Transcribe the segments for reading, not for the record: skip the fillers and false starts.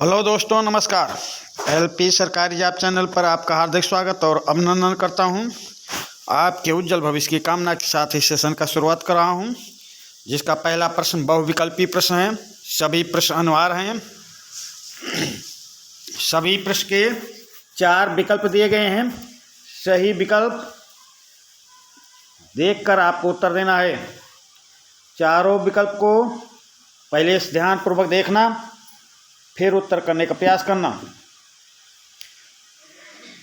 Hello दोस्तों, नमस्कार। LP सरकारी जॉब चैनल पर आपका हार्दिक स्वागत और अभिनंदन करता हूं। आपके उज्जवल भविष्य की कामना के साथ इस सेशन का शुरुआत कर रहा हूं, जिसका पहला प्रश्न बहुविकल्पी प्रश्न है। सभी प्रश्न अनिवार्य हैं। सभी प्रश्न के 4 विकल्प दिए गए हैं। सही विकल्प देखकर आपको उत्तर देना है। चारों विकल्प को पहले ध्यानपूर्वक देखना, फिर उत्तर करने का प्रयास करना।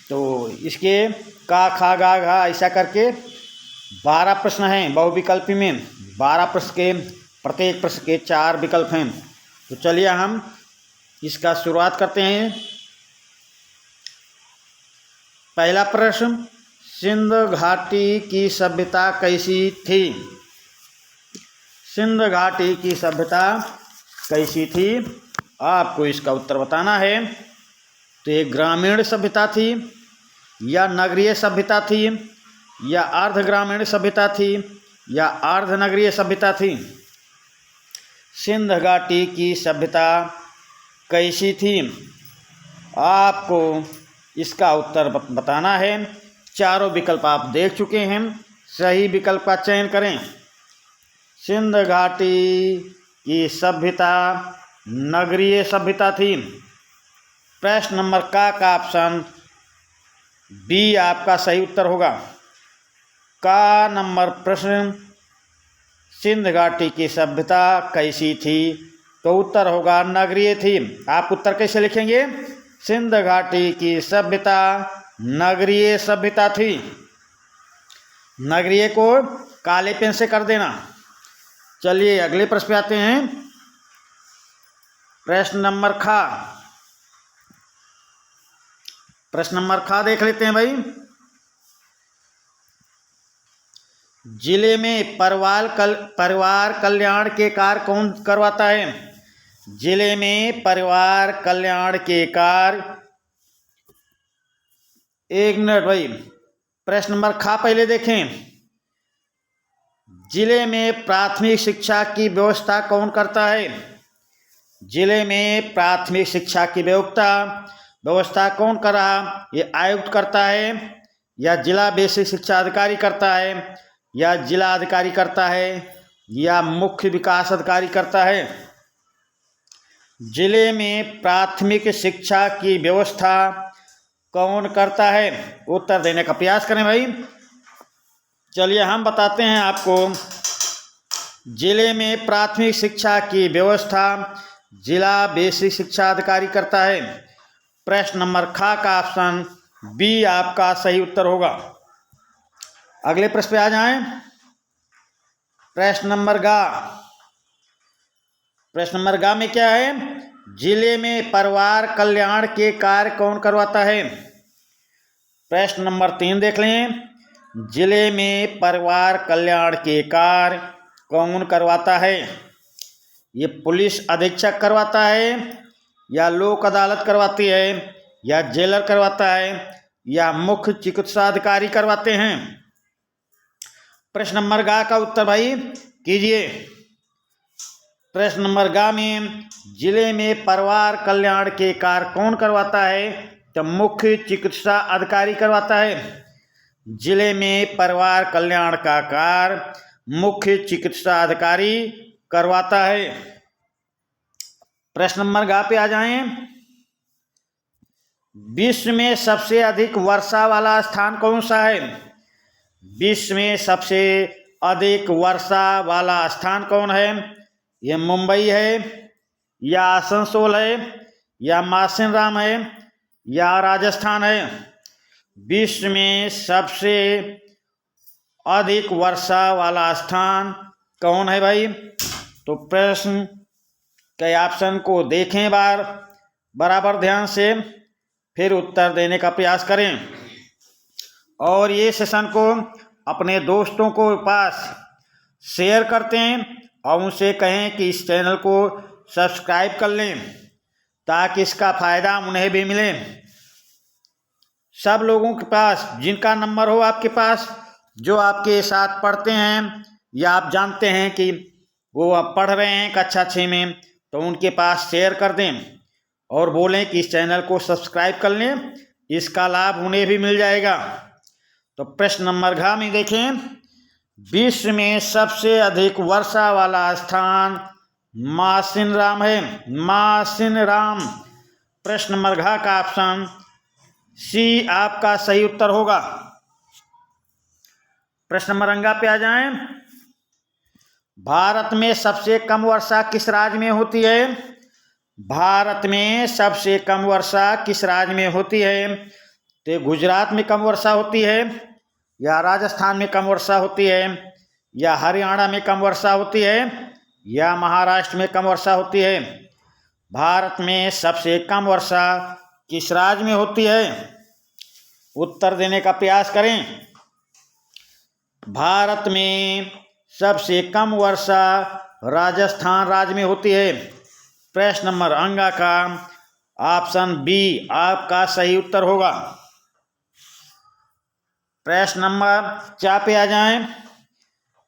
तो इसके का, खा, गा, घा ऐसा करके 12 प्रश्न हैं। बहुविकल्पी में 12 प्रश्न के प्रत्येक प्रश्न के 4 विकल्प हैं। तो चलिए हम इसका शुरुआत करते हैं। पहला प्रश्न, सिंध घाटी की सभ्यता कैसी थी? सिंध घाटी की सभ्यता कैसी थी, आपको इसका उत्तर बताना है। तो एक ग्रामीण सभ्यता थी, या नगरीय सभ्यता थी, या अर्ध ग्रामीण सभ्यता थी, या अर्ध नगरीय सभ्यता थी? सिंध घाटी की सभ्यता कैसी थी, आपको इसका उत्तर बताना है। चारों विकल्प आप देख चुके हैं। सही विकल्प का चयन करें। सिंध घाटी की सभ्यता नगरीय सभ्यता थी। प्रश्न नंबर का ऑप्शन बी आपका सही उत्तर होगा। का नंबर प्रश्न, सिंध घाटी की सभ्यता कैसी थी, तो उत्तर होगा नगरीय थी। आप उत्तर कैसे लिखेंगे? सिंध घाटी की सभ्यता नगरीय सभ्यता थी। नगरीय को काले पेन से कर देना। चलिए अगले प्रश्न पे आते हैं। प्रश्न नंबर खा। प्रश्न नंबर खा देख लेते हैं भाई। जिले में परिवार कल्याण के कार्य कौन करवाता है? जिले में परिवार कल्याण के कार्य, एक मिनट भाई, प्रश्न नंबर खा पहले देखें। जिले में प्राथमिक शिक्षा की व्यवस्था कौन करता है? जिले में प्राथमिक शिक्षा की व्यवस्था कौन कर रहा? ये आयुक्त करता है, या जिला बेसिक शिक्षा अधिकारी करता है, या जिला अधिकारी करता है, या मुख्य विकास अधिकारी करता है? जिले में प्राथमिक शिक्षा की व्यवस्था कौन करता है? उत्तर देने का प्रयास करें भाई। चलिए हम बताते हैं आपको। जिले में प्राथमिक शिक्षा की व्यवस्था जिला बेसिक शिक्षा अधिकारी करता है। प्रश्न नंबर खा का ऑप्शन बी आपका सही उत्तर होगा। अगले प्रश्न पे आ जाएं। प्रश्न नंबर गा। प्रश्न नंबर गा में क्या है? जिले में परिवार कल्याण के कार्य कौन करवाता है? प्रश्न नंबर 3 देख लें। जिले में परिवार कल्याण के कार्य कौन करवाता है? ये पुलिस अधीक्षक करवाता है, या लोक अदालत करवाती है, या जेलर करवाता है, या मुख्य चिकित्सा अधिकारी करवाते हैं? प्रश्न नंबर गा का उत्तर भाई कीजिए। प्रश्न नंबर गा में जिले में परिवार कल्याण के कार्य कौन करवाता है? तो मुख्य चिकित्सा अधिकारी करवाता है। जिले में परिवार कल्याण का कार्य मुख्य चिकित्सा अधिकारी करवाता है। प्रश्न नंबर गा पे आ जाएं। विश्व में सबसे अधिक वर्षा वाला स्थान कौन सा है? विश्व में सबसे अधिक वर्षा वाला स्थान कौन है? यह मुंबई है, या आसनसोल है, या मासिनराम है, या राजस्थान है? विश्व में सबसे अधिक वर्षा वाला स्थान कौन है भाई? तो प्रश्न के ऑप्शन को देखें बराबर ध्यान से, फिर उत्तर देने का प्रयास करें। और ये सेशन को अपने दोस्तों को पास शेयर करते हैं, और उनसे कहें कि इस चैनल को सब्सक्राइब कर लें, ताकि इसका फ़ायदा उन्हें भी मिले। सब लोगों के पास जिनका नंबर हो आपके पास, जो आपके साथ पढ़ते हैं, या आप जानते हैं कि वो अब पढ़ रहे हैं कक्षा 6 में, तो उनके पास शेयर कर दें। और बोलें कि इस चैनल को सब्सक्राइब कर लें, इसका लाभ उन्हें भी मिल जाएगा। तो प्रश्न नंबर घ में देखें, विश्व में सबसे अधिक वर्षा वाला स्थान मासिनराम है। मासिनराम। प्रश्न नंबर घ का ऑप्शन सी आपका सही उत्तर होगा। प्रश्न नंबर अंगा पे आ जाएं। भारत में सबसे कम वर्षा किस राज्य में होती है? भारत में सबसे कम वर्षा किस राज्य में होती है? तो गुजरात में कम वर्षा होती है, या राजस्थान में कम वर्षा होती है, या हरियाणा में कम वर्षा होती है, या महाराष्ट्र में कम वर्षा होती है? भारत में सबसे कम वर्षा किस राज्य में होती है? उत्तर देने का प्रयास करें। भारत में सबसे कम वर्षा राजस्थान राज्य में होती है। प्रश्न नंबर अंगा का ऑप्शन बी आपका सही उत्तर होगा। प्रश्न नंबर 4 पे आ जाएं।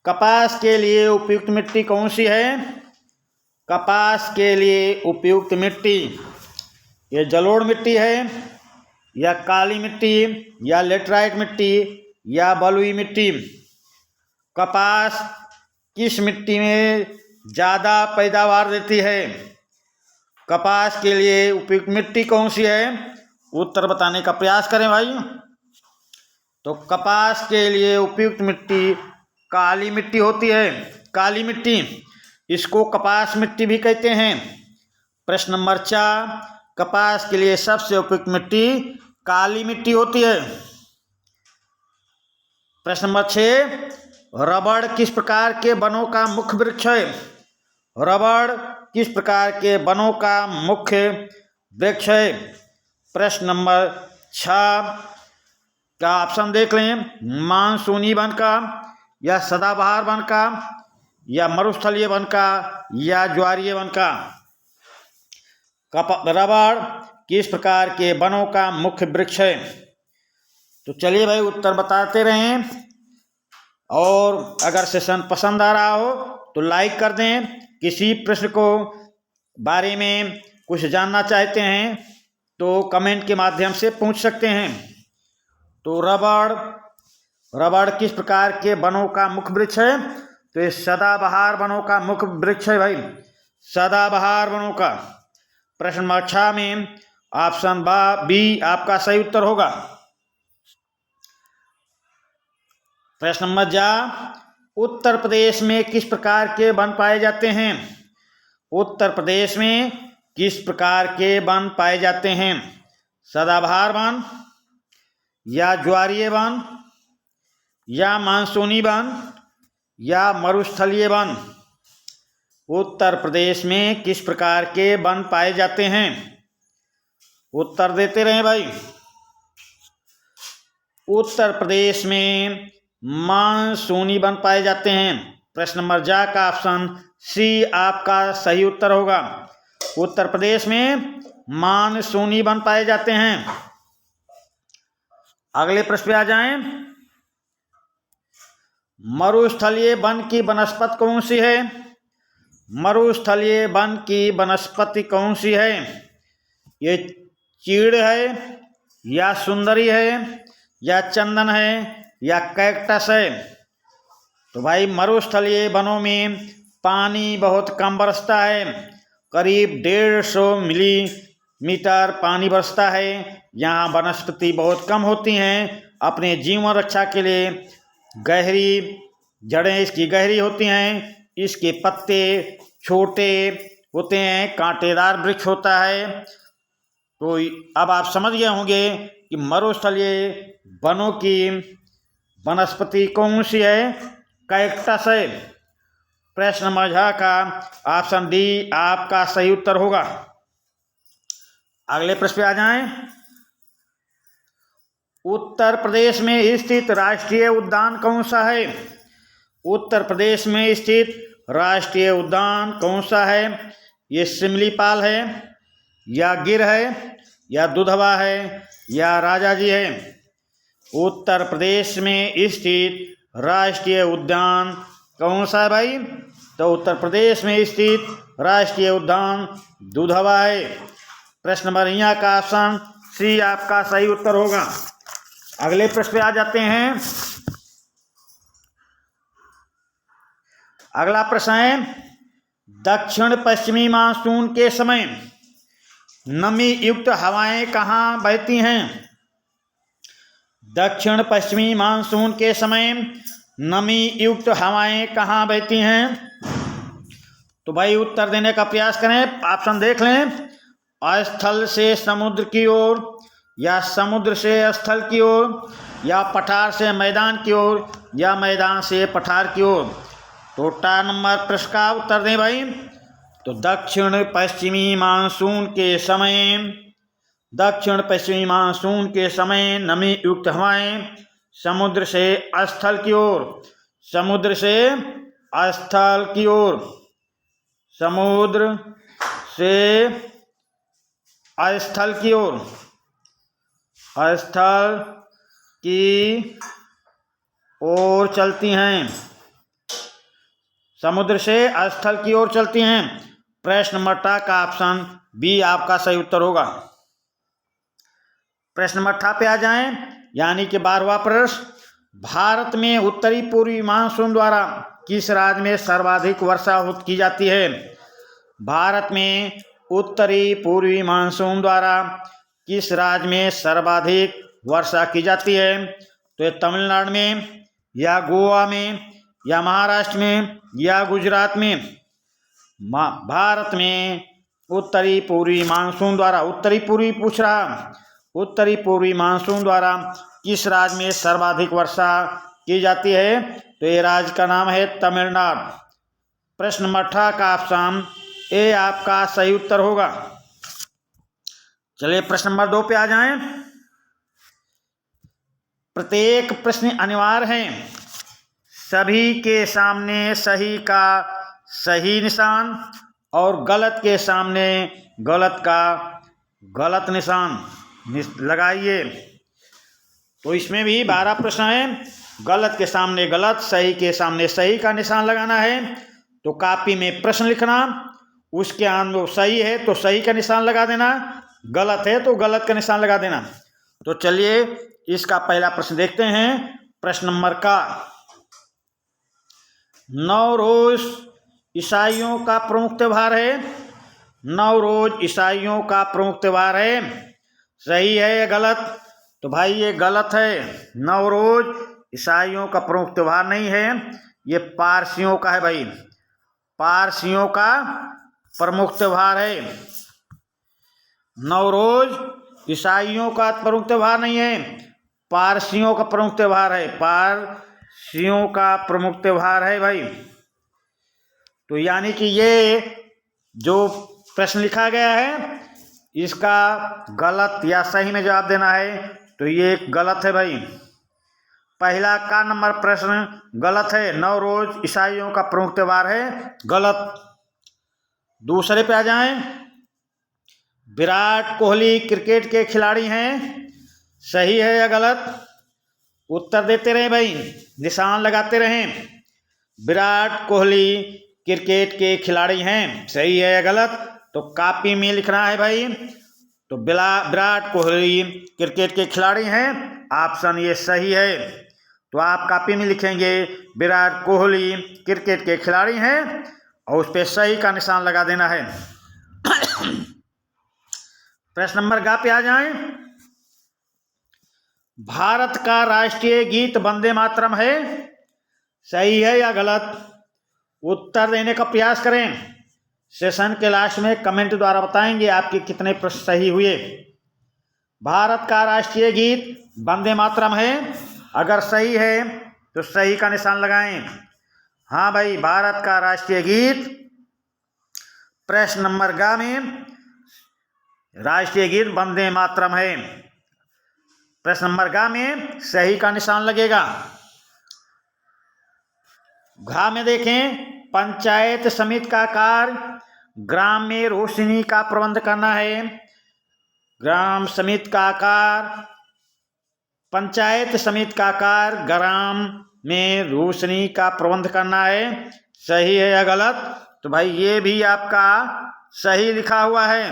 कपास के लिए उपयुक्त मिट्टी कौन सी है? कपास के लिए उपयुक्त मिट्टी ये जलोढ़ मिट्टी है, या काली मिट्टी, या लेटराइट मिट्टी, या बलुई मिट्टी? कपास किस मिट्टी में ज़्यादा पैदावार देती है? कपास के लिए उपयुक्त मिट्टी कौन सी है? उत्तर बताने का प्रयास करें भाई। तो कपास के लिए उपयुक्त मिट्टी काली मिट्टी होती है। काली मिट्टी, इसको कपास मिट्टी भी कहते हैं। प्रश्न नंबर 4, कपास के लिए सबसे उपयुक्त मिट्टी काली मिट्टी होती है। प्रश्न नंबर 6, रबड़ किस प्रकार के वनों का मुख्य वृक्ष है? रबड़ किस प्रकार के वनों का मुख्य वृक्ष है? प्रश्न नंबर 6 का ऑप्शन देख लें। मानसूनी वन का, या सदाबहार वन का, या मरुस्थलीय वन का, या ज्वारीय वन का? रबड़ किस प्रकार के वनों का मुख्य वृक्ष है? तो चलिए भाई उत्तर बताते रहें, और अगर सेशन पसंद आ रहा हो तो लाइक कर दें। किसी प्रश्न को बारे में कुछ जानना चाहते हैं तो कमेंट के माध्यम से पूछ सकते हैं। तो रबड़ किस प्रकार के वनों का मुख्य वृक्ष है? तो ये सदाबहार वनों का मुख्य वृक्ष है भाई, सदाबहार वनों का। प्रश्न नंबर 6 में ऑप्शन बी आपका सही उत्तर होगा। प्रश्न नंबर 4, उत्तर प्रदेश में किस प्रकार के वन पाए जाते हैं? उत्तर प्रदेश में किस प्रकार के वन पाए जाते हैं? सदाबहार वन, या ज्वारीय वन, या मानसूनी वन, या मरुस्थलीय वन? उत्तर प्रदेश में किस प्रकार के वन पाए जाते हैं? उत्तर देते रहें भाई। उत्तर प्रदेश में मानसूनी वन पाए जाते हैं। प्रश्न नंबर 4 का ऑप्शन सी आपका सही उत्तर होगा। उत्तर प्रदेश में मानसूनी वन पाए जाते हैं। अगले प्रश्न पे आ जाएं। मरुस्थलीय वन की वनस्पति कौन सी है? मरुस्थलीय वन की वनस्पति कौन सी है? ये चीड़ है, या सुंदरी है, या चंदन है, या कैक्टस है? तो भाई मरुस्थलीय वनों में पानी बहुत कम बरसता है, करीब 150 मिलीमीटर पानी बरसता है। यहाँ वनस्पति बहुत कम होती हैं। अपने जीवन रक्षा के लिए गहरी जड़ें इसकी गहरी होती हैं। इसके पत्ते छोटे होते हैं, कांटेदार वृक्ष होता है। तो अब आप समझ गए होंगे कि मरुस्थलीय वनों की वनस्पति कौन सी है? कैक्टस है। प्रश्न नंबर 6 का ऑप्शन डी आपका सही उत्तर होगा। अगले प्रश्न पे आ जाएं। उत्तर प्रदेश में स्थित राष्ट्रीय उद्यान कौन सा है? उत्तर प्रदेश में स्थित राष्ट्रीय उद्यान कौन सा है? ये सिमलीपाल है, या गिर है, या दुधवा है, या राजाजी है? उत्तर प्रदेश में स्थित राष्ट्रीय उद्यान कौन सा है भाई? तो उत्तर प्रदेश में स्थित राष्ट्रीय उद्यान दुधवा है। प्रश्न नंबर यहाँ का ऑप्शन सी आपका सही उत्तर होगा। अगले प्रश्न पे आ जाते हैं। अगला प्रश्न है, दक्षिण पश्चिमी मानसून के समय नमी युक्त हवाएं कहाँ बहती हैं? दक्षिण पश्चिमी मानसून के समय नमी युक्त हवाएं कहाँ बहती हैं? तो भाई उत्तर देने का प्रयास करें। ऑप्शन देख लें, स्थल से समुद्र की ओर, या समुद्र से स्थल की ओर, या पठार से मैदान की ओर, या मैदान से पठार की ओर। तो टा नंबर प्रश्न का उत्तर दें भाई। तो दक्षिण पश्चिमी मानसून के समय, दक्षिण पश्चिमी मानसून के समय नमी युक्त हवाएं समुद्र से स्थल की ओर, समुद्र से स्थल की ओर, समुद्र से स्थल की ओर, स्थल की ओर चलती हैं, समुद्र से स्थल की ओर चलती हैं। प्रश्न नंबर टा का ऑप्शन बी आपका सही उत्तर होगा। प्रश्न नंबर टा पे आ जाएं, यानी कि 12वां प्रश्न, भारत में उत्तरी पूर्वी मानसून द्वारा किस राज्य में सर्वाधिक वर्षा की जाती है? भारत में उत्तरी पूर्वी मानसून द्वारा किस राज्य में सर्वाधिक वर्षा की जाती है? तो ये तमिलनाडु में, या गोवा में, या महाराष्ट्र में, या गुजरात में। भारत में उत्तरी पूर्वी मानसून द्वारा, उत्तरी पूर्वी पूछ रहा, उत्तरी पूर्वी मानसून द्वारा किस राज्य में सर्वाधिक वर्षा की जाती है? तो ये राज्य का नाम है तमिलनाडु। प्रश्न नंबर 18 का ऑप्शन ए आपका सही उत्तर होगा। चलिए प्रश्न नंबर 2 पे आ जाएं। प्रत्येक प्रश्न अनिवार्य है, सभी के सामने सही का सही निशान और गलत के सामने गलत का गलत निशान लगाइए। तो इसमें भी 12 प्रश्न हैं, गलत के सामने गलत, सही के सामने सही का निशान लगाना है। तो कॉपी में प्रश्न लिखना, उसके अंदर सही है तो सही का निशान लगा देना, गलत है तो गलत का निशान लगा देना। तो चलिए इसका पहला प्रश्न देखते हैं। प्रश्न नंबर का, नवरोज ईसाइयों का प्रमुख त्योहार है। नवरोज ईसाइयों का प्रमुख त्योहार है, सही है या गलत? तो भाई ये गलत है। नवरोज ईसाइयों का प्रमुख त्योहार नहीं है, ये पारसियों का है भाई, पारसियों का प्रमुख त्योहार है। नवरोज ईसाइयों का प्रमुख त्योहार नहीं है, पारसियों का प्रमुख त्योहार है, पारसियों का प्रमुख त्योहार है भाई। तो यानी कि ये जो प्रश्न लिखा गया है इसका गलत या सही में जवाब देना है, तो ये गलत है भाई। पहला का नंबर प्रश्न गलत है, नवरोज ईसाइयों का प्रमुख त्योहार है, गलत। दूसरे पे आ जाएं, विराट कोहली क्रिकेट के खिलाड़ी हैं, सही है या गलत? उत्तर देते रहें भाई, निशान लगाते रहें। विराट कोहली क्रिकेट के खिलाड़ी हैं, सही है या गलत? तो कॉपी में लिखना है भाई। तो विराट कोहली क्रिकेट के खिलाड़ी हैं, ऑप्शन ये सही है। तो आप कॉपी में लिखेंगे विराट कोहली क्रिकेट के खिलाड़ी हैं और उस पर सही का निशान लगा देना है। प्रश्न नंबर गा पे आ जाएं। भारत का राष्ट्रीय गीत वंदे मातरम है, सही है या गलत? उत्तर देने का प्रयास करें। सेशन के लास्ट में कमेंट द्वारा बताएंगे आपके कितने प्रश्न सही हुए। भारत का राष्ट्रीय गीत वंदे मातरम है, अगर सही है तो सही का निशान लगाएं। हाँ भाई, भारत का राष्ट्रीय गीत, प्रश्न नंबर ग में राष्ट्रीय गीत वंदे मातरम है। प्रश्न नंबर ग में सही का निशान लगेगा। घ में देखें, पंचायत समिति का कार्य ग्राम में रोशनी का प्रबंध करना है। ग्राम समिति का कार्य, पंचायत समिति का कार्य ग्राम में रोशनी का प्रबंध करना है, सही है या गलत? तो भाई ये भी आपका सही लिखा हुआ है।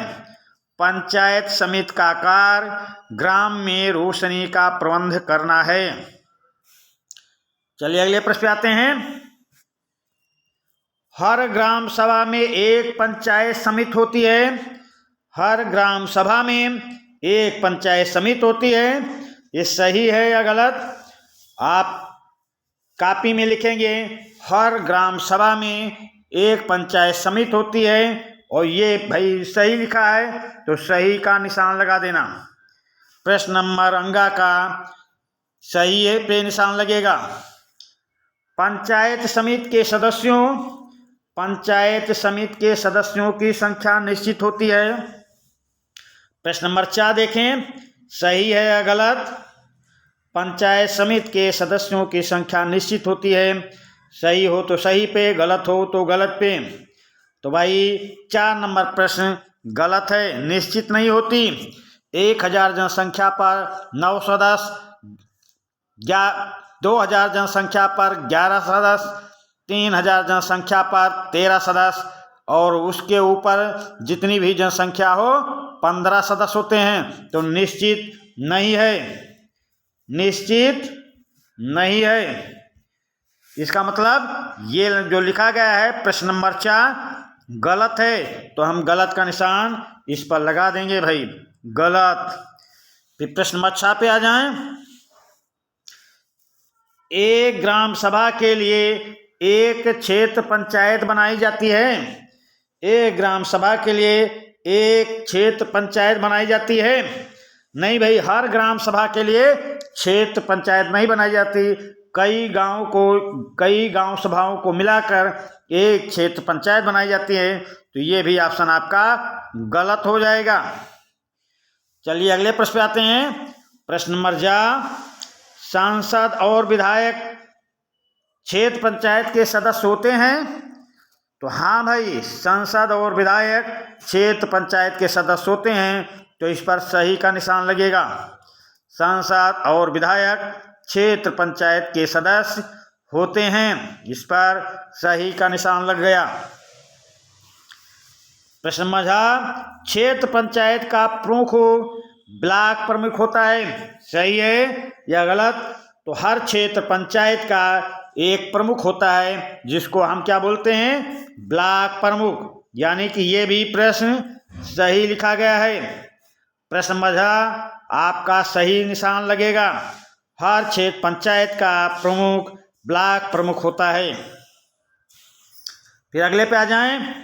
पंचायत समिति का कार्य ग्राम में रोशनी का प्रबंध करना है। चलिए अगले प्रश्न पे आते हैं। हर ग्राम सभा में एक पंचायत समिति होती है। हर ग्राम सभा में एक पंचायत समिति होती है। ये सही है या गलत? आप कॉपी में लिखेंगे हर ग्राम सभा में एक पंचायत समिति होती है और ये भाई सही लिखा है तो सही का निशान लगा देना। प्रश्न नंबर अंगा का सही है पे निशान लगेगा। पंचायत समिति के सदस्यों की संख्या निश्चित होती है। प्रश्न नंबर 4 देखें, सही है या गलत? पंचायत समिति के सदस्यों की संख्या निश्चित होती है। सही हो तो सही पे, गलत हो तो गलत पे। तो भाई 4 नंबर प्रश्न गलत है, निश्चित नहीं होती। 1000 जनसंख्या पर 9 सदस्य, 2000 जनसंख्या पर 11 सदस्य, 3000 जनसंख्या पर 13 सदस्य और उसके ऊपर जितनी भी जनसंख्या हो 15 सदस्य होते हैं। तो निश्चित नहीं है, निश्चित नहीं है। इसका मतलब ये जो लिखा गया है प्रश्न नंबर 4 गलत है, तो हम गलत का निशान इस पर लगा देंगे भाई, गलत। फिर प्रश्न नंबर 6 पे आ जाएं। एक ग्राम सभा के लिए एक क्षेत्र पंचायत बनाई जाती है। एक ग्राम सभा के लिए एक क्षेत्र पंचायत बनाई जाती है। नहीं भाई, हर ग्राम सभा के लिए क्षेत्र पंचायत नहीं बनाई जाती। कई गांव सभाओं को मिलाकर एक क्षेत्र पंचायत बनाई जाती है। तो ये भी ऑप्शन आपका गलत हो जाएगा। चलिए अगले प्रश्न पे आते हैं। प्रश्न नंबर 4, सांसद और विधायक क्षेत्र पंचायत के सदस्य होते हैं। तो हाँ भाई, सांसद और विधायक क्षेत्र पंचायत के सदस्य होते हैं, तो इस पर सही का निशान लगेगा। सांसद और विधायक क्षेत्र पंचायत के सदस्य होते हैं, इस पर सही का निशान लग गया। प्रश्न नंबर 4, क्षेत्र पंचायत का प्रमुख ब्लॉक प्रमुख होता है। सही है या गलत? तो हर क्षेत्र पंचायत का एक प्रमुख होता है, जिसको हम क्या बोलते हैं? ब्लॉक प्रमुख। यानी कि ये भी प्रश्न सही लिखा गया है। प्रश्न नंबर 4 आपका सही निशान लगेगा। हर क्षेत्र पंचायत का प्रमुख ब्लॉक प्रमुख होता है। फिर अगले पे आ जाएं।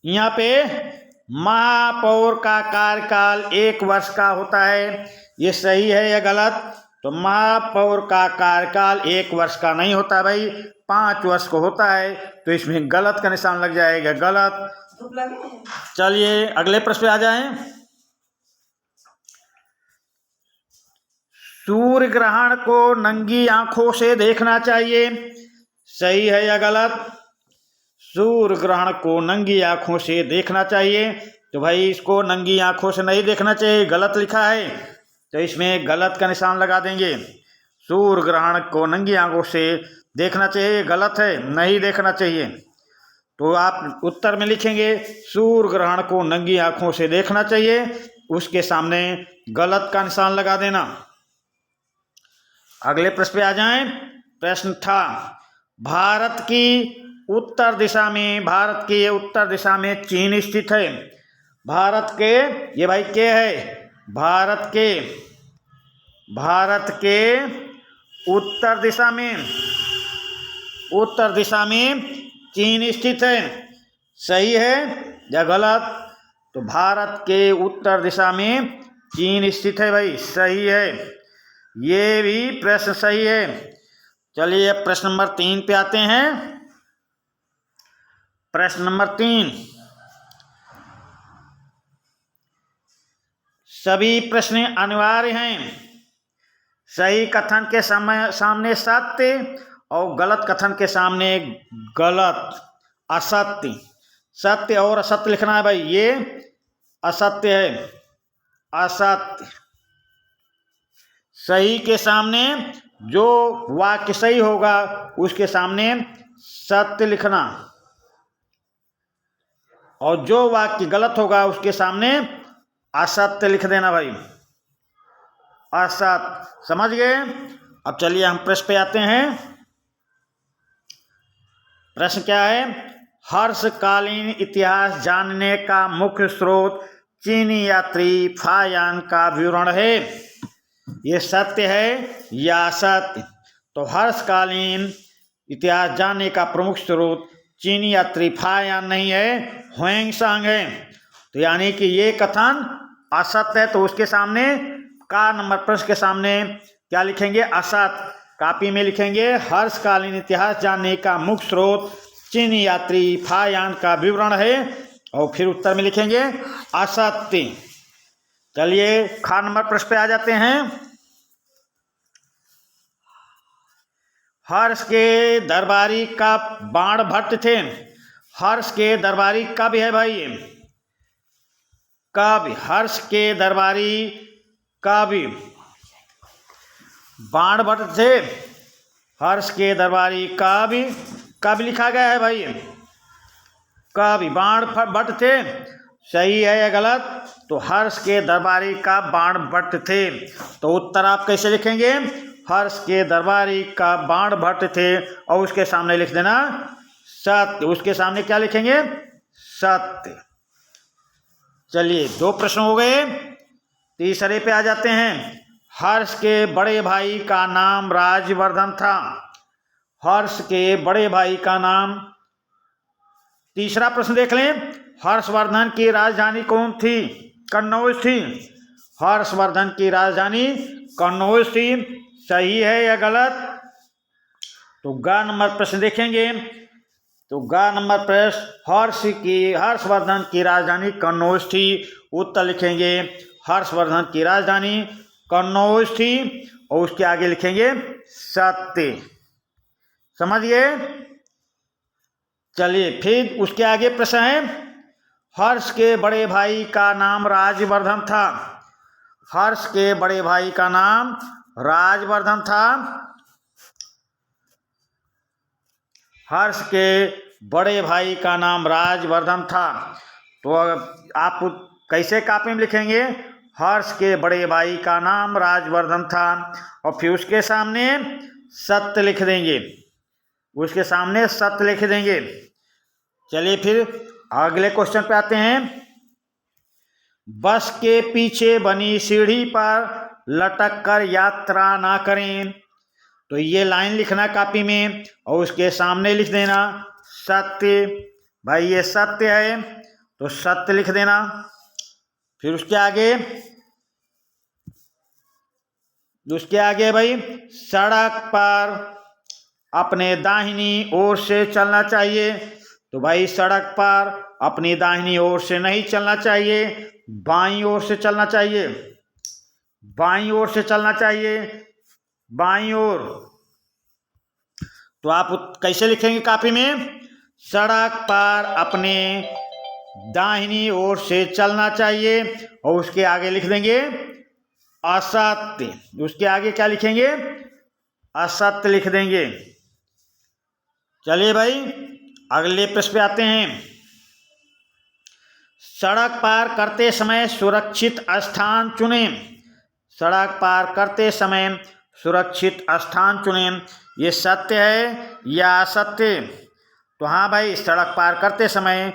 यहाँ पे महापौर का कार्यकाल 1 वर्ष का होता है। ये सही है या गलत? तो महापौर का कार्यकाल 1 वर्ष का नहीं होता भाई, 5 वर्ष को होता है। तो इसमें गलत का निशान लग जाएगा, गलत। चलिए अगले प्रश्न पे आ जाएं। सूर्य ग्रहण को नंगी आंखों से देखना चाहिए। सही है या गलत? सूर्य ग्रहण को नंगी आंखों से देखना चाहिए। तो भाई इसको नंगी आंखों से नहीं देखना चाहिए, गलत लिखा है, तो इसमें गलत का निशान लगा देंगे। सूर्य ग्रहण को नंगी आंखों से देखना चाहिए, गलत है, नहीं देखना चाहिए। तो आप उत्तर में लिखेंगे सूर्य ग्रहण को नंगी आंखों से देखना चाहिए, उसके सामने गलत का निशान लगा देना। अगले प्रश्न पे आ जाएं। प्रश्न था, भारत की उत्तर दिशा में चीन स्थित है। भारत के, ये भाई के है, भारत के उत्तर दिशा में चीन स्थित है। सही है या गलत? तो भारत के उत्तर दिशा में चीन स्थित है भाई, सही है। ये भी प्रश्न सही है। चलिए प्रश्न नंबर 3 पे आते हैं। प्रश्न नंबर 3, सभी प्रश्न अनिवार्य हैं। सही कथन के सामने सत्य और गलत कथन के सामने गलत, असत्य। सत्य और असत्य लिखना है भाई, ये असत्य है, असत्य। सही के सामने जो वाक्य सही होगा उसके सामने सत्य लिखना, और जो वाक्य गलत होगा उसके सामने असत्य लिख देना भाई, असत्य। समझ गए। अब चलिए हम प्रश्न पे आते हैं। प्रश्न क्या है? हर्षकालीन इतिहास जानने का मुख्य स्रोत चीनी यात्री फायान का विवरण है। ये सत्य है या असत्य? तो हर्षकालीन इतिहास जानने का प्रमुख स्रोत चीनी यात्री फायान नहीं है, ह्वेंसांग है। तो यानी कि ये कथन असत्य है। तो उसके सामने का नंबर प्रश्न के सामने क्या लिखेंगे? असत्य। कॉपी में लिखेंगे हर्षकालीन इतिहास जानने का मुख्य स्रोत चीनी यात्री फायान का विवरण है, और फिर उत्तर में लिखेंगे असत्य। चलिए खा नंबर प्रश्न पे आ जाते हैं। हर्ष के दरबारी कब बाणभट्ट थे? हर्ष के दरबारी कब है भाई? कब? हर्ष के दरबारी कब बाणभट्ट थे? हर्ष के दरबारी कब? कब लिखा गया है भाई? कब बाणभट्ट थे? सही है या गलत? तो हर्ष के दरबारी का बाणभट्ट थे। तो उत्तर आप कैसे लिखेंगे? हर्ष के दरबारी का बाणभट्ट थे, और उसके सामने लिख देना सत्य। उसके सामने क्या लिखेंगे? सत्य। चलिए 2 प्रश्न हो गए। तीसरे पे आ जाते हैं। हर्ष के बड़े भाई का नाम राजवर्धन था। हर्ष के बड़े भाई का नाम। तीसरा प्रश्न देख लें। हर्षवर्धन की राजधानी कौन थी? कन्नौज थी। हर्षवर्धन की राजधानी कन्नौज थी। सही है या गलत? तो ग नंबर प्रश्न देखेंगे। तो ग नंबर प्रश्न हर्षवर्धन की राजधानी कन्नौज थी। उत्तर लिखेंगे हर्षवर्धन की राजधानी कन्नौज थी, और उसके आगे लिखेंगे सत्य। समझिए। चलिए फिर उसके आगे प्रश्न है। हर्ष के बड़े भाई का नाम राजवर्धन था। हर्ष के बड़े भाई का नाम राजवर्धन था। हर्ष के बड़े भाई का नाम राजवर्धन था। तो आप कैसे कॉपी में लिखेंगे? हर्ष के बड़े भाई का नाम राजवर्धन था, और फिर उसके सामने सत्य लिख देंगे। उसके सामने सत्य लिख देंगे। चलिए फिर अगले क्वेश्चन पे आते हैं। बस के पीछे बनी सीढ़ी पर लटक कर यात्रा ना करें। तो ये लाइन लिखना कॉपी में, और उसके सामने लिख देना सत्य। भाई ये सत्य है, तो सत्य लिख देना। फिर उसके आगे भाई सड़क पर अपने दाहिनी ओर से चलना चाहिए। तो भाई सड़क पर अपनी दाहिनी ओर से नहीं चलना चाहिए, बाईं ओर से चलना चाहिए। बाईं ओर से चलना चाहिए, बाईं ओर। तो आप कैसे लिखेंगे कॉपी में? सड़क पर अपने दाहिनी ओर से चलना चाहिए, और उसके आगे लिख देंगे असत्य। उसके आगे क्या लिखेंगे? असत्य लिख देंगे। चलिए भाई अगले प्रश्न पे आते हैं। सड़क पार करते समय सुरक्षित स्थान चुनें। सड़क पार करते समय सुरक्षित स्थान चुनें। ये सत्य है या असत्य? तो हाँ भाई, सड़क पार करते समय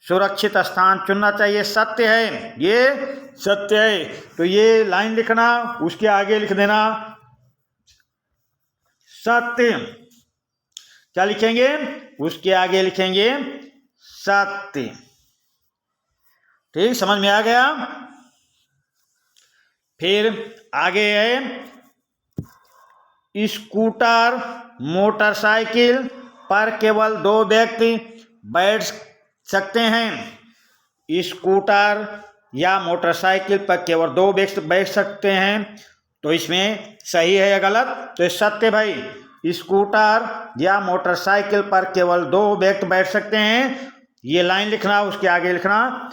सुरक्षित स्थान चुनना चाहिए, सत्य है, ये सत्य है। तो ये लाइन लिखना, उसके आगे लिख देना सत्य। क्या लिखेंगे? उसके आगे लिखेंगे सत्य। ठीक, समझ में आ गया। फिर आगे है स्कूटर मोटरसाइकिल पर केवल 2 व्यक्ति बैठ सकते हैं। स्कूटर या मोटरसाइकिल पर केवल 2 व्यक्ति बैठ सकते हैं। तो इसमें सही है या गलत? तो सत्य भाई। स्कूटर या मोटरसाइकिल पर केवल 2 व्यक्ति बैठ सकते हैं, ये लाइन लिखना, उसके आगे लिखना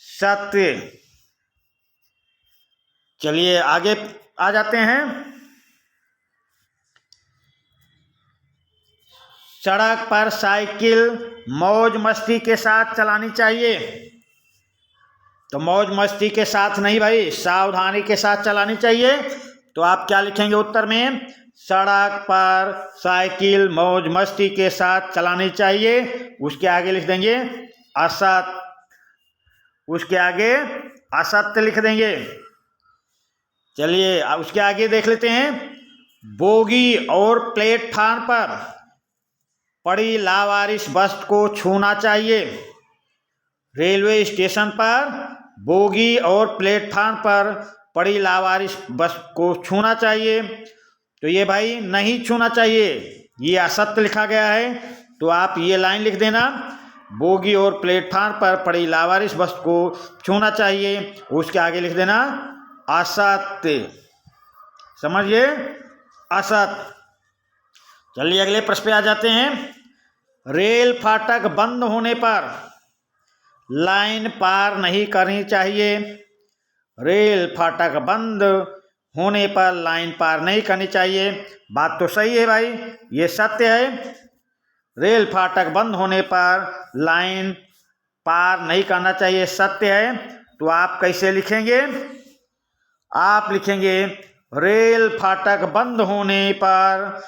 सत्य। चलिए आगे आ जाते हैं। सड़क पर साइकिल मौज मस्ती के साथ चलानी चाहिए। तो मौज मस्ती के साथ नहीं भाई, सावधानी के साथ चलानी चाहिए। तो आप क्या लिखेंगे उत्तर में? सड़क पर साइकिल मौज मस्ती के साथ चलानी चाहिए। उसके आगे लिख देंगे असत, उसके आगे असत्य लिख देंगे। चलिए उसके आगे देख लेते हैं। बोगी और प्लेटफार्म पर पड़ी लावारिस बस को छूना चाहिए। रेलवे स्टेशन पर बोगी और प्लेटफार्म पर पड़ी लावारिस बस को छूना चाहिए। तो ये भाई नहीं छूना चाहिए, ये असत्य लिखा गया है। तो आप ये लाइन लिख देना, बोगी और प्लेटफार्म पर पड़ी लावारिस बस को छूना चाहिए। उसके आगे लिख देना असत्य। समझिए, असत्य। चलिए अगले प्रश्न पे आ जाते हैं। रेल फाटक बंद होने पर लाइन पार नहीं करनी चाहिए। रेल फाटक बंद होने पर लाइन पार नहीं करनी चाहिए। बात तो सही है भाई, ये सत्य है। रेल फाटक बंद होने पर लाइन पार नहीं करना चाहिए, सत्य है। तो आप कैसे लिखेंगे? आप लिखेंगे रेल फाटक बंद होने पर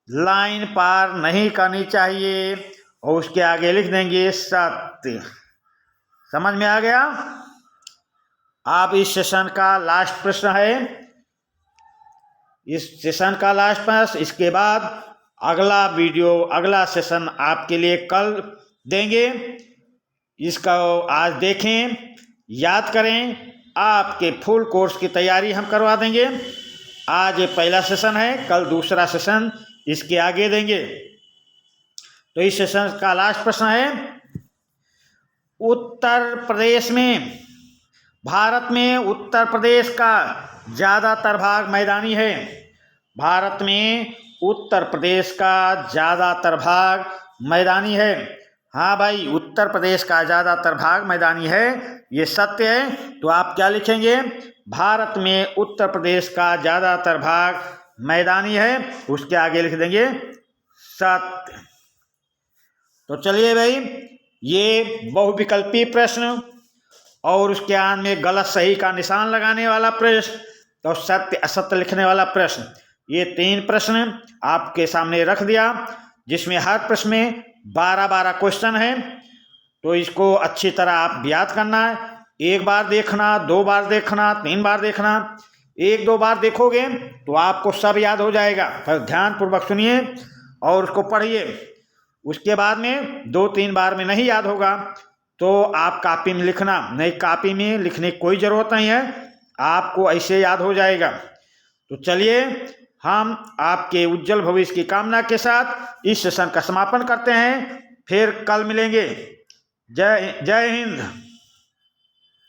लाइन पार नहीं करनी चाहिए और उसके आगे लिख देंगे सत्य। समझ में आ गया? आप इस सेशन का लास्ट प्रश्न है, इस सेशन का लास्ट प्रश्न। इसके बाद अगला वीडियो, अगला सेशन आपके लिए कल देंगे। इसका आज देखें, याद करें। आपके फुल कोर्स की तैयारी हम करवा देंगे। आज ये पहला सेशन है, कल दूसरा सेशन इसके आगे देंगे। तो इस सेशन का लास्ट प्रश्न है, उत्तर प्रदेश में, भारत में उत्तर प्रदेश का ज़्यादातर भाग मैदानी है। भारत में उत्तर प्रदेश का ज़्यादातर भाग मैदानी है। हाँ भाई, उत्तर प्रदेश का ज़्यादातर भाग मैदानी है, ये सत्य है। तो आप क्या लिखेंगे? भारत में उत्तर प्रदेश का ज़्यादातर भाग मैदानी है, उसके आगे लिख देंगे सत्य। तो चलिए भाई, ये बहुविकल्पी प्रश्न और उसके आन में गलत सही का निशान लगाने वाला प्रश्न और सत्य असत्य लिखने वाला प्रश्न, ये 3 प्रश्न आपके सामने रख दिया, जिसमें हर प्रश्न में 12-12 क्वेश्चन है। तो इसको अच्छी तरह आप याद करना है। 1 बार देखना, 2 बार देखना, 3 बार देखना। 1-2 बार देखोगे तो आपको सब याद हो जाएगा। फिर ध्यानपूर्वक सुनिए और उसको पढ़िए। उसके बाद में 2-3 बार में नहीं याद होगा तो आप कॉपी में लिखना। नहीं, कॉपी में लिखने की कोई ज़रूरत नहीं है, आपको ऐसे याद हो जाएगा। तो चलिए, हम आपके उज्जवल भविष्य की कामना के साथ इस सेशन का समापन करते हैं। फिर कल मिलेंगे। जय हिंद।